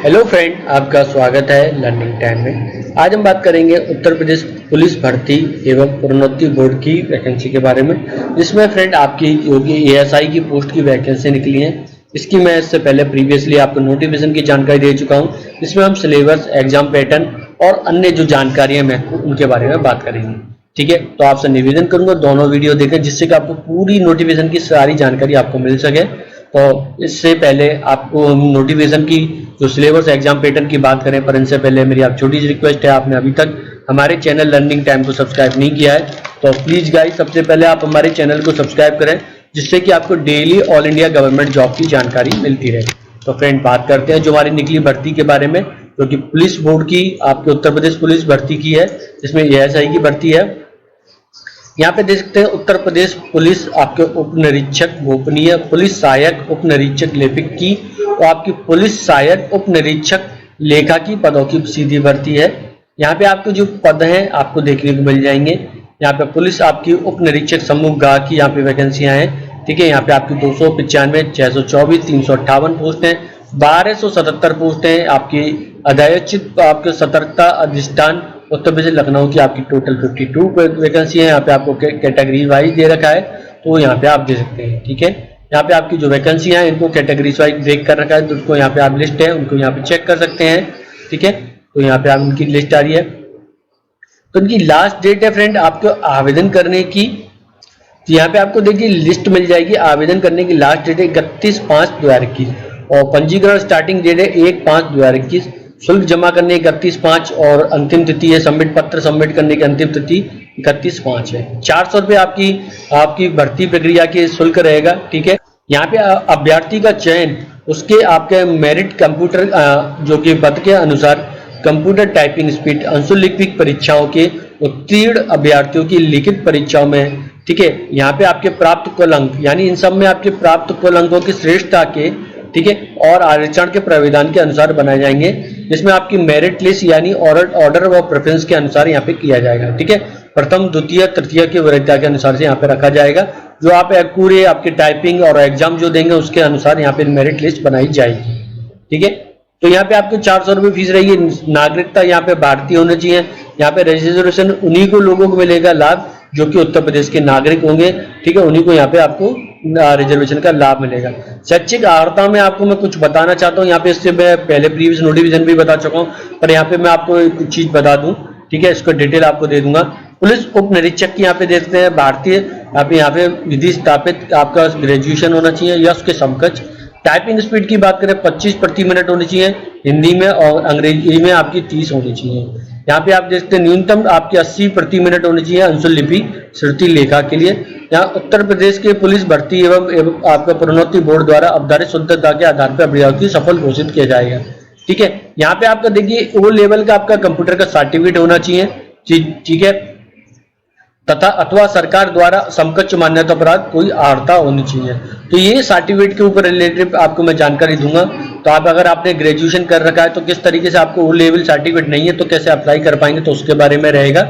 Hello friend, आपका स्वागत है लर्निंग टाइम में। आज हम बात करेंगे उत्तर प्रदेश पुलिस भर्ती एवं प्रोन्नति बोर्ड की वैकेंसी के बारे में, जिसमें फ्रेंड आपकी जो कि एएसआई की पोस्ट की वैकेंसी निकली है। इसकी मैं इससे पहले प्रीवियसली आपको नोटिफिकेशन की जानकारी दे चुका हूं। इसमें हम सिलेबस, एग्जाम पैटर्न और अन्य जो जानकारियां महत्वपूर्ण उनके बारे में बात करेंगे। ठीक है, तो आपसे निवेदन करूंगा दोनों वीडियो देखें, जिससे कि आपको पूरी नोटिफिकेशन की सारी जानकारी आपको मिल सके। तो इससे पहले आपको नोटिफिकेशन की जो सिलेबस, एग्जाम पैटर्न की बात करें, पर इनसे पहले मेरी आप छोटी सी रिक्वेस्ट है, आपने अभी तक हमारे चैनल लर्निंग टाइम को सब्सक्राइब नहीं किया है तो प्लीज गाइस सबसे पहले आप हमारे चैनल को सब्सक्राइब करें, जिससे कि आपको daily all India government job की जानकारी मिलती रहे। तो फ्रेंड, बात करते हैं जो हमारी निकली भर्ती के बारे में, जो कि पुलिस बोर्ड की आपके उत्तर प्रदेश पुलिस भर्ती की है, जिसमें एएसआई की भर्ती है। यहाँ पे देख सकते हैं उत्तर प्रदेश पुलिस आपके उप निरीक्षक गोपनीय, पुलिस सहायक उप निरीक्षक लिपिक की और आपकी पुलिस सहायक उप निरीक्षक लेखा की पदों की सीधी भर्ती है। यहाँ पे आपको जो पद हैं आपको देखने को मिल जाएंगे। यहाँ पे पुलिस आपकी उप निरीक्षक समूह गा की यहाँ पे वैकेंसियां हैं। ठीक है, यहाँ पे आपकी 295, 624, 358 पोस्ट है, 1277 पोस्ट है। आपकी अदायचित आपके सतर्कता अधिष्ठान उत्तर प्रदेश लखनऊ की आपकी टोटल 52 वैकेंसी है। यहाँ पे आपको कैटेगरी वाइज दे रखा है, तो यहाँ पे आप दे सकते हैं। ठीक है, यहाँ पे आपकी जो वैकेंसी है इनको कैटेगरी वाइज ब्रेक कर रखा है, तो उसको यहाँ पे आप लिस्ट है उनको यहाँ पे चेक कर सकते हैं। ठीक है, तो यहाँ पे आप उनकी लिस्ट आ रही है। तो इनकी लास्ट डेट है फ्रेंड आपको आवेदन करने की, तो यहाँ पे आपको देखिए लिस्ट मिल जाएगी। आवेदन करने की लास्ट डेट है 31/5/2021 और पंजीकरण स्टार्टिंग डेट है 1/5/2021। शुल्क जमा करने 31/5 और अंतिम तिथि है सबमिट पत्र सबमिट करने की अंतिम तिथि 31/5 है। 400 रुपये आपकी भर्ती प्रक्रिया के शुल्क रहेगा। ठीक है, यहाँ पे अभ्यर्थी का चयन उसके आपके मेरिट कंप्यूटर जो कि पद के अनुसार कंप्यूटर टाइपिंग स्पीड, अंशुलिपिक परीक्षाओं के उत्तीर्ण अभ्यर्थियों की लिखित परीक्षाओं में, ठीक है, यहाँ पे आपके प्राप्त कुल अंक, यानी इन सब में आपके प्राप्त कुल अंकों की श्रेष्ठता के, ठीक है, और आरक्षण के प्राविधान के अनुसार बनाए जाएंगे, जिसमें आपकी मेरिट लिस्ट यानी ऑर्डर व प्रेफरेंस के अनुसार यहाँ पे किया जाएगा। ठीक है, प्रथम, द्वितीय, तृतीय की वरीयता के अनुसार से यहाँ पे रखा जाएगा। जो आप पूरे आपके टाइपिंग और एग्जाम जो देंगे उसके अनुसार यहाँ पे मेरिट लिस्ट बनाई जाएगी। ठीक है, तो यहाँ पे आपको 400 रुपये फीस रहेगी। नागरिकता यहाँ पे भारतीय होना चाहिए। यहाँ पे रजिस्ट्रेशन उन्हीं को लोगों को मिलेगा लाभ जो कि उत्तर प्रदेश के नागरिक होंगे। ठीक है, उन्हीं को यहाँ पे आपको रिजर्वेशन का लाभ मिलेगा। शैक्षिक अर्हता में आपको मैं कुछ बताना चाहता हूँ। यहाँ पे इससे मैं पहले प्रीवियस नोटिफिकेशन भी बता चुका हूँ, पर यहाँ पे मैं आपको कुछ चीज बता दूं। ठीक है, इसको डिटेल आपको दे दूंगा। पुलिस उप निरीक्षक की यहाँ पे देखते हैं भारतीय, आप यहाँ पे विधि स्थापित आपका ग्रेजुएशन होना चाहिए या उसके समकक्ष। टाइपिंग स्पीड की बात करें 25 प्रति मिनट होनी चाहिए हिंदी में, और अंग्रेजी में आपकी 30 होनी चाहिए। यहाँ पे आप देखते हैं न्यूनतम आपकी 80 प्रति मिनट होनी चाहिए अंशुलिपि श्रुति लेखा के लिए। यहाँ उत्तर प्रदेश के पुलिस भर्ती एवं आपका प्रोन्नति बोर्ड द्वारा अवधारित शुद्धता के आधार पर अभ्यर्थी सफल घोषित किया जाएगा। ठीक है, यहाँ पे आपका देखिए ओ लेवल का आपका कंप्यूटर का सर्टिफिकेट होना चाहिए। ठीक है, तथा अथवा सरकार द्वारा समकक्ष मान्यता प्राप्त कोई अर्हता होनी चाहिए। तो ये सर्टिफिकेट के ऊपर रिलेटेड आपको मैं जानकारी दूंगा। तो आप अगर आपने ग्रेजुएशन कर रखा है तो किस तरीके से आपको वो लेवल सर्टिफिकेट नहीं है तो कैसे अप्लाई कर पाएंगे, तो उसके बारे में रहेगा।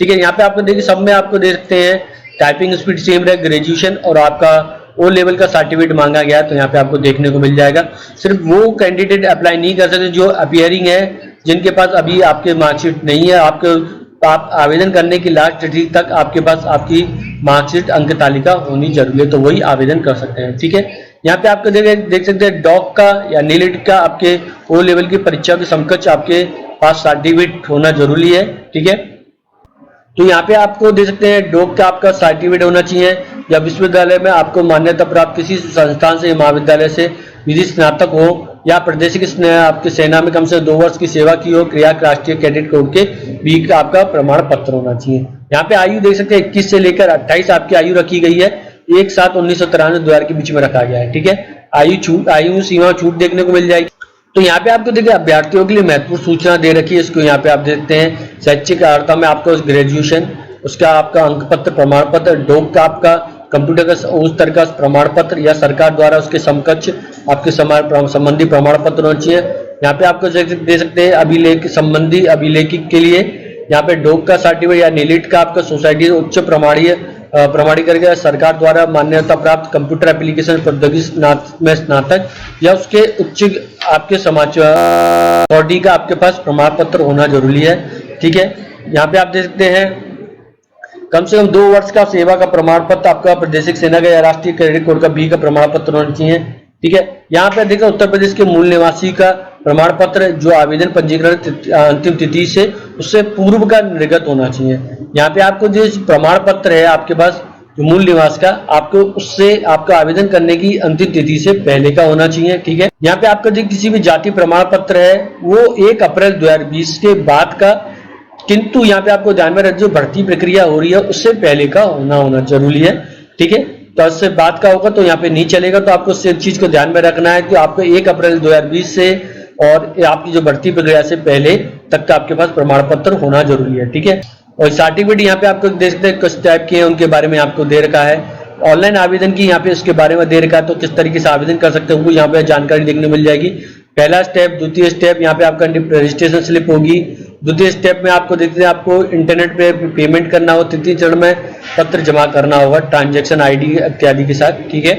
ठीक है, यहाँ पे आपको देखिए सब में आपको दे सकते हैं टाइपिंग स्पीड सेम रहे, ग्रेजुएशन और आपका ओ लेवल का सर्टिफिकेट मांगा गया, तो यहाँ पे आपको देखने को मिल जाएगा। सिर्फ वो कैंडिडेट अप्लाई नहीं कर सकते जो अपियरिंग है, जिनके पास अभी आपके मार्कशीट नहीं है। आप आवेदन करने की लास्ट तिथि तक आपके पास आपकी मार्कशीट अंक तालिका होनी जरूरी है, तो वही आवेदन कर सकते हैं। ठीक है, यहाँ पे आपको देख सकते हैं डॉक का या नीलिट का आपके ओ लेवल की परीक्षा के समकक्ष आपके पास सर्टिफिकेट होना जरूरी है। ठीक है, तो यहाँ पे आपको दे सकते हैं डॉक का आपका सर्टिफिकेट होना चाहिए, या विश्वविद्यालय में आपको मान्यता प्राप्त किसी संस्थान से, महाविद्यालय से विधि स्नातक हो, या प्रदेश की आपकी सेना में कम से 2 वर्ष की सेवा की हो, क्रिया राष्ट्रीय कैडेट कोड के भी आपका प्रमाण पत्र होना चाहिए। यहाँ पे आयु देख सकते हैं 21 से लेकर 28 आपकी आयु रखी गई है। 1/7/1993 के बीच में रखा गया है। ठीक है, आयु सीमा छूट देखने को मिल जाएगी। तो यहाँ पे आपको देखिए अभ्यर्थियों के लिए महत्वपूर्ण सूचना दे रखी है। इसको यहाँ पे आप देखते हैं शैक्षिक अर्हता में आपको ग्रेजुएशन, उसका आपका अंक पत्र प्रमाण पत्र, डॉक का आपका कंप्यूटर का उस स्तर का प्रमाण पत्र या सरकार द्वारा उसके समकक्ष आपके संबंधी प्रमाण पत्र होना चाहिए। यहाँ पे आपको दे सकते हैं अभिलेख संबंधी अभिलेखिक के लिए यहाँ पे डॉक का सर्टिफिकेट या नीलिट का आपका सोसाइटी उच्च प्रमाणीय प्रमाणीकरण के सरकार द्वारा मान्यता प्राप्त कंप्यूटर एप्लीकेशन प्रौद्योगिकी में स्नातक या उसके उच्च आपके समाचार अथॉरिटी का आपके पास प्रमाण पत्र होना जरूरी है। ठीक है, यहाँ पे आप देख सकते हैं कम से कम 2 वर्ष का सेवा का प्रमाण पत्र आपका प्रादेशिक सेना का या राष्ट्रीय क्रेडिट कोड का बी का प्रमाण पत्र होना चाहिए। ठीक है, यहाँ पे देखिए उत्तर प्रदेश के मूल निवासी का प्रमाण पत्र जो आवेदन पंजीकरण अंतिम तिथि से उससे पूर्व का निर्गत होना चाहिए। यहाँ पे आपको जो प्रमाण पत्र है आपके पास जो मूल निवास का, आपको उससे आपका आवेदन करने की अंतिम तिथि से पहले का होना चाहिए। ठीक है, यहाँ पे आपका जो किसी भी जाति प्रमाण पत्र है वो 1 अप्रैल 2020 के बाद का, किंतु यहाँ पे आपको ध्यान में रख जो भर्ती प्रक्रिया हो रही है उससे पहले का होना जरूरी है। ठीक है, तो उससे बाद का होगा तो यहाँ पे नहीं चलेगा, तो आपको इस चीज को ध्यान में रखना है कि आपको 1 अप्रैल 2020 से और आपकी जो भर्ती प्रक्रिया से पहले तक का आपके पास प्रमाण पत्र होना जरूरी है। ठीक है, और सर्टिफिकेट यहाँ पे आपको देख सकते हैं किस टाइप के हैं, उनके बारे में आपको दे रखा है। ऑनलाइन आवेदन की यहाँ पे इसके बारे में दे रखा है, तो किस तरीके से आवेदन कर सकते हैं वो यहाँ पे जानकारी देखने मिल जाएगी। पहला स्टेप, द्वितीय स्टेप, यहाँ पे आपका रजिस्ट्रेशन स्लिप होगी। द्वितीय स्टेप में आपको देखते हैं आपको इंटरनेट पे पेमेंट करना हो। तृतीय चरण में पत्र जमा करना होगा ट्रांजैक्शन आईडी इत्यादि के साथ। ठीक है,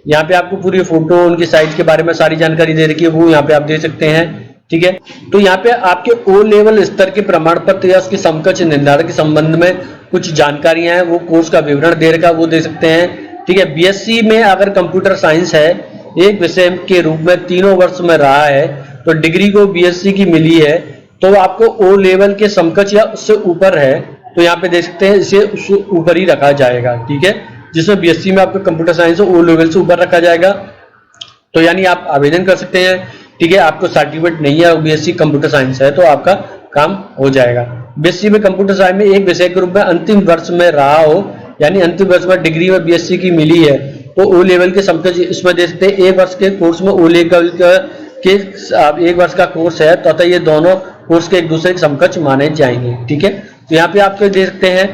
यहाँ पे आपको पूरी फोटो उनकी साइट के बारे में सारी जानकारी दे रखी है, वो यहाँ पे आप दे सकते हैं। ठीक है, तो यहाँ पे आपके ओ लेवल स्तर के प्रमाण पत्र या उसके समकक्ष निर्धारण के संबंध में कुछ जानकारियां हैं, वो कोर्स का विवरण दे रखा वो दे सकते हैं। ठीक है, बीएससी में अगर कंप्यूटर साइंस है एक विषय के रूप में 3 वर्ष में रहा है तो डिग्री को बीएससी की मिली है तो आपको ओ लेवल के समकक्ष या उससे ऊपर है तो यहाँ पे देख सकते हैं इसे उससे ऊपर ही रखा जाएगा। ठीक है, जिसमें बीएससी में आपको कंप्यूटर साइंस ओ लेवल से ऊपर रखा जाएगा, तो यानी आप आवेदन कर सकते हैं। ठीक है, आपको सर्टिफिकेट नहीं है बीएससी कंप्यूटर साइंस है तो आपका काम हो जाएगा। बीएससी में कंप्यूटर साइंस में एक विषय के रूप में अंतिम वर्ष में रहा हो, यानी अंतिम वर्ष में डिग्री में बीएससी की मिली है तो ओ लेवल के समकक्ष इसमें दे सकते हैं। 1 वर्ष के कोर्स में ओ लेवल के 1 वर्ष का कोर्स है तो अतः ये दोनों कोर्स के एक दूसरे के समकक्ष माने जाएंगे। ठीक है, तो यहाँ पे आपको दे सकते हैं,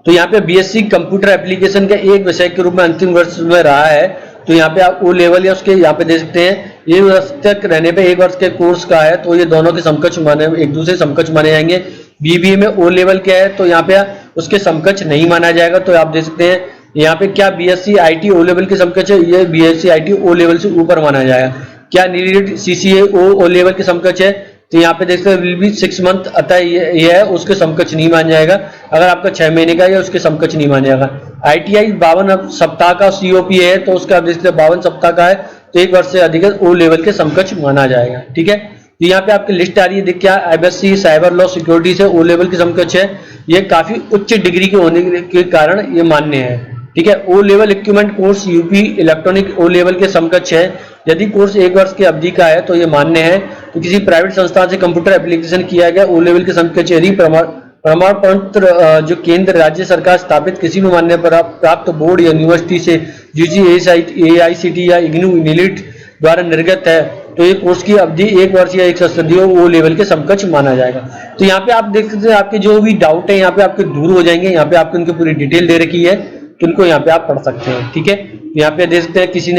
तो यहाँ पे बीएससी कंप्यूटर एप्लीकेशन का एक विषय के रूप में अंतिम वर्ष में रहा है तो यहाँ पे आप ओ लेवल या उसके यहाँ पे दे सकते हैं। ये वर्ष तक रहने पे 1 वर्ष के कोर्स का है तो ये दोनों के समकक्ष माने एक दूसरे समकक्ष माने जाएंगे। बीबीए में ओ लेवल क्या है तो यहाँ पे उसके समकक्ष नहीं माना जाएगा, तो आप देख सकते हैं यहाँ पे क्या बीएससी आईटी ओ लेवल के समकक्ष है, ये बीएससी आईटी ओ लेवल से ऊपर माना जाएगा। क्या नीट सीसीए ओ लेवल के समकक्ष है तो यहाँ पे देखते हैं विल बी 6 मंथ, अतः ये है उसके समकक्ष नहीं मान जाएगा। अगर आपका 6 महीने का या उसके समकक्ष नहीं मान जाएगा। आईटीआई 52 सप्ताह का सीओपी है तो उसका आप देखते हैं 52 सप्ताह का है तो 1 वर्ष से अधिक ओ लेवल के समकक्ष माना जाएगा। ठीक है, तो यहाँ पे आपकी लिस्ट आ रही है, देखिए आईबीएससी साइबर लॉ सिक्योरिटी से ओ लेवल के समकक्ष है, ये काफी उच्च डिग्री के होने के कारण ये मान्य है। ठीक है, O level equipment course UP electronic O level के समकक्ष है। यदि कोर्स 1 वर्ष की अवधि का है तो ये मान्य है। तो किसी प्राइवेट संस्थान से कंप्यूटर एप्लीकेशन किया गया ओ लेवल के समकक्ष यदि प्रमाण पत्र जो केंद्र राज्य सरकार स्थापित किसी भी मान्य प्राप्त बोर्ड या यूनिवर्सिटी से यूजीसी या इग्नू नीलिट द्वारा निर्गत है तो ये कोर्स की अवधि 1 वर्ष या 1 सदस्यों ओ लेवल के समकक्ष माना जाएगा। तो यहाँ पे आप देख सकते हैं आपके जो भी डाउट है यहाँ पे आपके दूर हो जाएंगे। यहाँ पे आपको उनकी पूरी डिटेल दे रखी है तो उनको यहाँ पे आप पढ़ सकते हैं। ठीक है, यहाँ पे देख सकते हैं किसी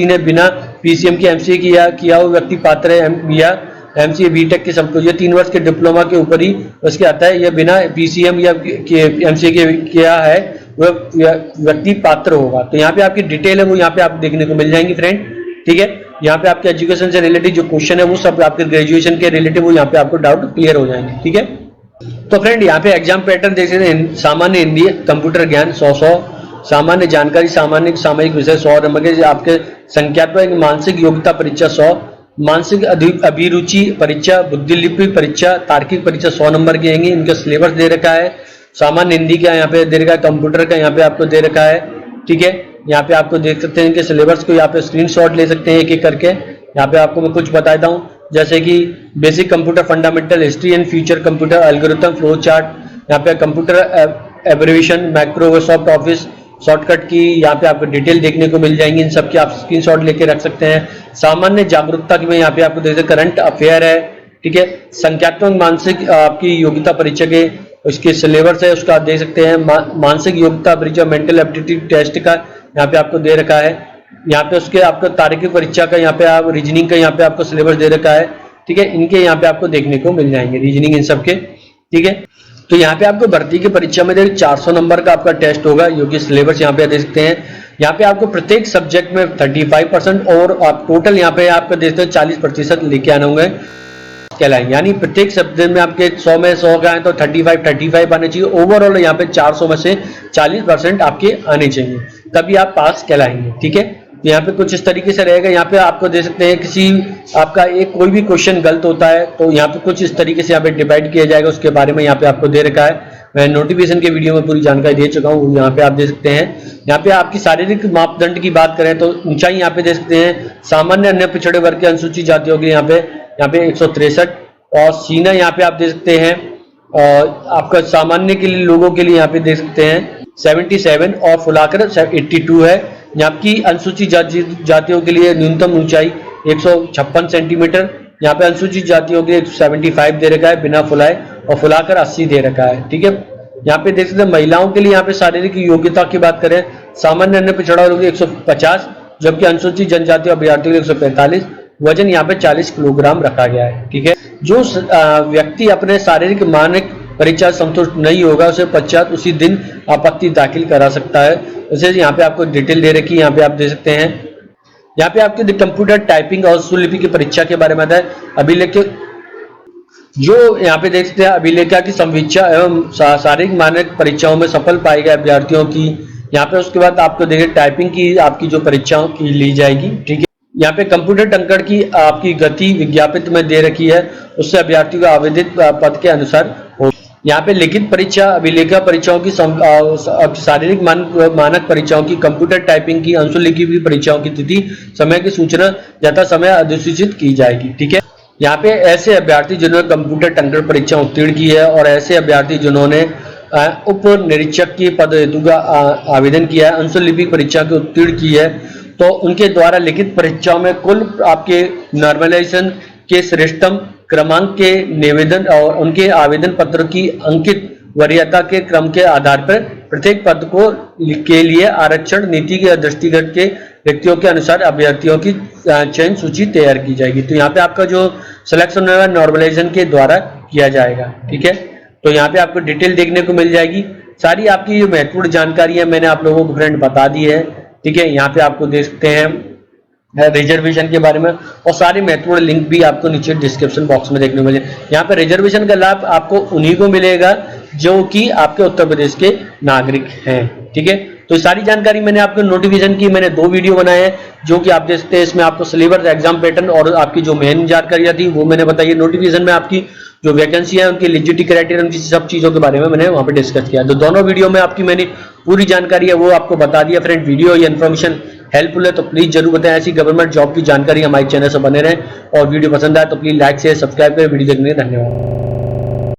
ने बिना पीसीएम की एमसीए किया हुआ व्यक्ति पात्र है या एमसीए बीटेक के समकक्ष, ये 3 वर्ष के डिप्लोमा के ऊपर ही उसके आता है, यह बिना पीसीएम या एमसीए के किया है वह व्यक्ति पात्र होगा। तो यहाँ पे आपकी डिटेल है वो यहाँ पे आप देखने को मिल जाएंगी फ्रेंड। ठीक है, यहाँ पे आपके एजुकेशन से रिलेटेड जो क्वेश्चन है वो सब आपके ग्रेजुएशन के रिलेटेड वो यहाँ पे आपको डाउट क्लियर हो जाएंगे। ठीक है, तो फ्रेंड यहाँ पे एग्जाम पैटर्न देख सकते हैं। सामान्य हिंदी कंप्यूटर ज्ञान 100, सामान्य जानकारी सामान्य सामयिक विषय 100 नंबर के, आपके संख्यात्मक मानसिक योग्यता परीक्षा 100, मानसिक अभिरुचि परीक्षा, बुद्धिलिपि परीक्षा, तार्किक परीक्षा 100 नंबर की आएंगी। इनका सिलेबस दे रखा है। सामान्य हिंदी का यहाँ पे दे रखा है, कंप्यूटर का यहाँ पे आपको दे रखा है। ठीक है, यहाँ पे आपको देख सकते हैं इनके सिलेबस को, यहाँ पे स्क्रीनशॉट ले सकते हैं एक एक करके। यहाँ पे आपको मैं कुछ बताता हूँ जैसे कि basic computer fundamental, history and future computer, algorithm, flow chart, यहाँ पे computer abbreviation, Microsoft office shortcut की यहाँ पे आपको डिटेल देखने को मिल जाएंगी। इन सब की आप स्क्रीनशॉट लेके रख सकते हैं। सामान्य जागरूकता की में यहाँ पे आपको देखते करंट अफेयर है। ठीक है, संख्यात्मक मानसिक आपकी योग्यता परीक्षा के उसके सिलेबस है उसका आप देख सकते हैं। मानसिक योग्यता परीक्षा मेंटल एप्टीट्यूड टेस्ट का यहाँ पे आपको दे रखा है। यहाँ पे उसके आपको तार्किक परीक्षा का यहाँ पे आप रीजनिंग का यहाँ पे आपको सिलेबस दे रखा है। ठीक है, इनके यहाँ पे आपको देखने को मिल जाएंगे रीजनिंग इन सब के। ठीक है, तो यहाँ पे आपको भर्ती की परीक्षा में देखिए 400 नंबर का आपका टेस्ट होगा, योग्य सिलेबस यहाँ पे देख सकते हैं। यहाँ पे आपको प्रत्येक सब्जेक्ट में 35% और आप टोटल यहाँ पे आपको देखते हैं 40% लेके आने होंगे कहलाएंगे, यानी प्रत्येक सब्जेक्ट में आपके 100 में 100 का है तो 35 आने चाहिए। ओवरऑल यहाँ पे 400 में से 40% आपके आने चाहिए, तभी आप पास कहलाएंगे। ठीक है, तो यहाँ पे कुछ इस तरीके से रहेगा। यहाँ पे आपको दे सकते हैं किसी आपका एक कोई भी क्वेश्चन गलत होता है तो यहाँ पे कुछ इस तरीके से यहाँ पे डिवाइड किया जाएगा, उसके बारे में यहाँ पे आपको दे रखा है। मैं नोटिफिकेशन के वीडियो में पूरी जानकारी दे चुका हूँ, यहाँ पे आप दे सकते हैं। यहाँ पे आपकी शारीरिक मापदंड की बात करें तो ऊंचाई यहाँ पे दे सकते हैं, सामान्य अन्य पिछड़े वर्ग के अनुसूचित जातियों के लिए यहाँ पे 163 और सीना यहाँ पे आप दे सकते हैं, और आपका सामान्य के लिए लोगों के लिए यहाँ पे देख सकते हैं 77 और फुलाकर 82 है। यहाँ की अनुसूचित जातियों के लिए न्यूनतम ऊंचाई 156 सेंटीमीटर, यहाँ पे अनुसूचित जातियों के लिए 175 दे रखा है बिना फुलाए, और फुलाकर 80 दे रखा है। ठीक है, यहाँ पे देख सकते हैं महिलाओं के लिए यहाँ पे शारीरिक योग्यता की बात करें, सामान्य अन्य पिछड़ा वर्ग 150, जबकि अनुसूचित जनजाति अभ्यर्थियों के लिए 145, वजन यहाँ पे 40 किलोग्राम रखा गया है। ठीक है, जो व्यक्ति अपने शारीरिक मानक परीक्षा संतुष्ट नहीं होगा उसे पश्चात उसी दिन आपत्ति दाखिल करा सकता है। उसे यहाँ पे आपको डिटेल दे रखी है, यहाँ पे आप दे सकते हैं। यहाँ पे आपके कंप्यूटर टाइपिंग और स्वलिपि की परीक्षा के बारे में आता है। अभिलेख जो यहाँ पे देख सकते हैं अभिलेखा की संवीक्षा एवं शारीरिक मानक परीक्षाओं में सफल पाए गए अभ्यर्थियों की यहाँ पे, उसके बाद आपको देखिए टाइपिंग की आपकी जो परीक्षाओं की ली जाएगी। ठीक है, यहाँ पे कंप्यूटर टंकण की आपकी गति विज्ञापित में दे रखी है, उससे अभ्यर्थी को आवेदित पद के अनुसार हो। यहाँ पे लिखित परीक्षा, अभिलेखा परीक्षाओं की, शारीरिक मानक परीक्षाओं की, कंप्यूटर टाइपिंग की, अंशुलिखित परीक्षाओं की तिथि समय की सूचना यथा समय अधिसूचित की जाएगी। ठीक है, यहाँ पे ऐसे अभ्यर्थी जिन्होंने कंप्यूटर टंकण परीक्षा उत्तीर्ण की है और ऐसे अभ्यर्थी जिन्होंने उप निरीक्षक की पद हेतु का आवेदन किया है, अंशुलिखित परीक्षा की उत्तीर्ण की है, तो उनके द्वारा लिखित परीक्षाओं में कुल आपके नॉर्मलाइजेशन के श्रेष्ठतम क्रमांक के निवेदन और उनके आवेदन पत्र की अंकित वरीयता के क्रम के आधार पर प्रत्येक पद को के लिए आरक्षण नीति के दृष्टिगत के व्यक्तियों के अनुसार अभ्यर्थियों की चयन सूची तैयार की जाएगी। तो यहाँ पे आपका जो सिलेक्शन होगा नॉर्मलाइजेशन के द्वारा किया जाएगा। ठीक है, तो यहाँ पे आपको डिटेल देखने को मिल जाएगी। सारी आपकी जो महत्वपूर्ण जानकारी है मैंने आप लोगों को फ्रेंड बता दी है। ठीक है, यहाँ पे आपको देख सकते हैं रिजर्वेशन के बारे में, और सारी महत्वपूर्ण लिंक भी आपको नीचे डिस्क्रिप्शन बॉक्स में देखने को मिले। यहाँ पे रिजर्वेशन का लाभ आपको उन्हीं को मिलेगा जो कि आपके उत्तर प्रदेश के नागरिक हैं। ठीक है, तो सारी जानकारी मैंने आपको नोटिफिकेशन की मैंने 2 वीडियो बनाए हैं, जो कि आप देख सकते हैं। इसमें आपको सिलेबस, एग्जाम पैटर्न और आपकी जो मेन जानकारियां थी वो मैंने बताई। नोटिफिकेशन में आपकी जो वैकेंसी है उनकी एलिजिबिलिटी क्राइटेरिया, उनकी सब चीजों के बारे में मैंने वहां पे डिस्कस किया। तो दोनों वीडियो में आपकी मैंने पूरी जानकारी है वो आपको बता दिया। फ्रेंड, वीडियो या इन्फॉर्मेशन हेल्पफुल है तो प्लीज जरूर बताएं। ऐसी गवर्नमेंट जॉब की जानकारी हमारे चैनल से बने रहे, और वीडियो पसंद आए तो प्लीज लाइक शेयर सब्सक्राइब करें। वीडियो देखने के लिए धन्यवाद।